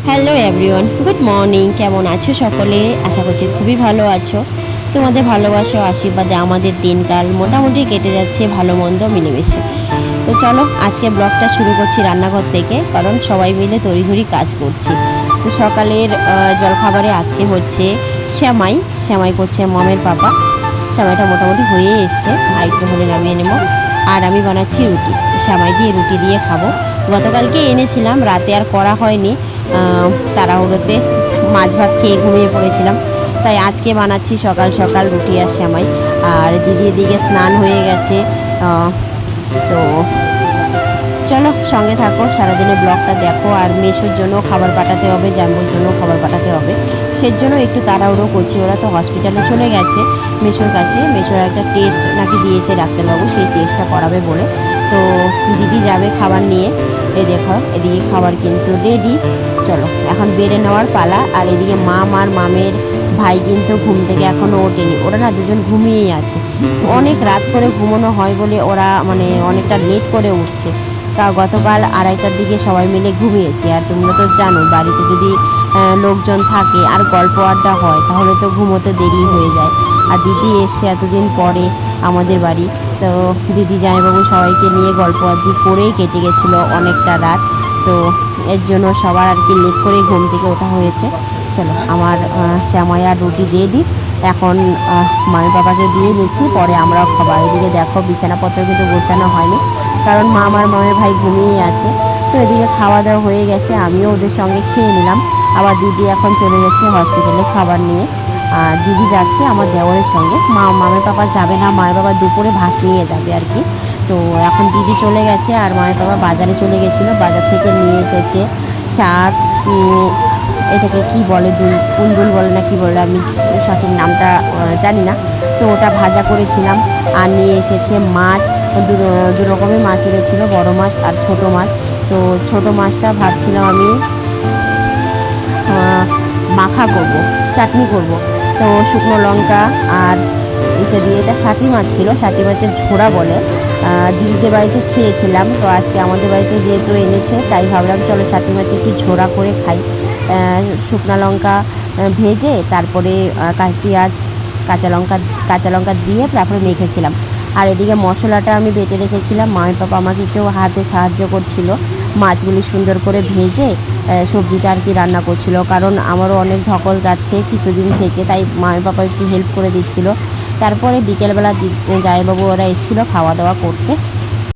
Hello everyone, good morning. কেমন আছো সকলে? আশা করছি খুবই ভালো আছো। তোমাদের ভালোবাসা ও আশীর্বাদে আমাদের দিনকাল মোটামুটি কেটে যাচ্ছে ভালো মন্দ মিলেমিশে। তো চলো আজকে ব্লগটা শুরু করছি রান্নাঘর থেকে, কারণ সবাই মিলে তড়িঘড়ি কাজ করছি। তো সকালের জলখাবারে আজকে হচ্ছে শ্যামাই করছে মমের পাপা। শ্যামাইটা মোটামুটি হয়ে এসছে, আর একটু হলে নামিয়ে নেবো। আর আমি বানাচ্ছি রুটি, শ্যামাই দিয়ে রুটি দিয়ে খাবো। গতকালকে এনেছিলাম, রাতে আর করা হয়নি, তাড়াহুড়োতে মাছ ভাত খেয়ে ঘুমিয়ে পড়েছিলাম। তাই আজকে বানাচ্ছি সকাল সকাল রুটি আর শ্যামাই। আর দিদি এদিকে স্নান হয়ে গেছে। তো চলো সঙ্গে থাকো, সারাদিনের ব্লগটা দেখো। আর মেশোর জন্য খাবার পাঠাতে হবে, জাম্বুর জন্য খাবার পাঠাতে হবে, সের জন্য একটু তাড়াহুড়ো করছি। ওরা তো হসপিটালে চলে গেছে মেশোর কাছে। মেশোর একটা টেস্ট নাকি দিয়েছে ডাক্তারবাবু, সেই টেস্টটা করাবে বলে। তো দিদি যাবে খাবার নিয়ে। এই দেখো এদিকে খাবার কিন্তু রেডি। চলো এখন বেড়ে নেওয়ার পালা। আর এদিকে আর মামের ভাই কিন্তু ঘুম থেকে এখনও ওঠেনি। ওরা না দুজন ঘুমিয়েই আছে। অনেক রাত করে ঘুমানো হয় বলে ওরা মানে অনেকটা লেট করে উঠছে। তা গতকাল 2:30টার দিকে সবাই মিলে ঘুমিয়েছি। আর তোমরা তো জানো, বাড়িতে যদি লোকজন থাকে আর গল্প আড্ডা হয় তাহলে তো ঘুমোতে দেরি হয়ে যায়। আর দিদি এসছে এতদিন পরে আমাদের বাড়ি। তো দিদি জামাইবাবু সবাইকে নিয়ে গল্প আড্ডি করেই কেটে গেছিলো অনেকটা রাত। তো এর জন্য সবার আর কি লেট করে ঘুম থেকে ওঠা হয়েছে। চলো আমার শ্যামাই আর রুটি রেডি। এখন মায়ের বাবাকে দিয়ে নিচ্ছি, পরে আমরা খাবার। এদিকে দেখো বিছানাপত্র কিন্তু গোছানো হয়নি, কারণ আমার মামের ভাই ঘুমিয়ে আছে। তো এদিকে খাওয়া দাওয়া হয়ে গেছে, আমিও ওদের সঙ্গে খেয়ে নিলাম। আবার দিদি এখন চলে যাচ্ছে হসপিটালে খাবার নিয়ে। দিদি যাচ্ছে আমার দেওরের সঙ্গে। মামের বাবা যাবে না, মায়ের বাবা দুপুরে ভাত নিয়ে যাবে আর কি। তো এখন দিদি চলে গেছে, আর মায়ের বাবা বাজারে চলে গেছিলো। বাজার থেকে নিয়ে এসেছে শাক, এটাকে কি বলে, কুন্দুল বলে না কি বলে, আমি সঠিক নামটা জানি না। তো ওটা ভাজা করেছিলাম। আর নিয়ে এসেছে মাছ, দু রকমের মাছ এনেছিলো, বড় মাছ আর ছোট মাছ। তো ছোট মাছটা ভাবছিলাম আমি মাখা করব, চাটনি করব। তো শুকনো লঙ্কা আর এসে দিয়ে, এটা ষাটি মাছ ছিল, ষাটি মাছের ঝোড়া বলে। দিদিদের বাড়িতে খেয়েছিলাম, তো আজকে আমাদের বাড়িতে যেহেতু এনেছে তাই ভাবলাম চলো ষাটি মাছ একটু ঝোড়া করে খাই। শুকনো লঙ্কা ভেজে তারপরে পেঁয়াজ কাঁচা লঙ্কা দিয়ে তারপরে মেখেছিলাম। আর এদিকে মশলাটা আমি বেটে রেখেছিলাম। মায়ের পাপা আমাকে একটু হাতে সাহায্য করছিল, মাছগুলি সুন্দর করে ভেজে সবজিটা আর কি রান্না করছিল। কারণ আমারও অনেক ধকল যাচ্ছে কিছুদিন থেকে, তাই মায়ের পাপা একটু হেল্প করে দিচ্ছিল। তারপরে বিকেলবেলা জামাইবাবু ওরা এসেছিলো খাওয়া দাওয়া করতে।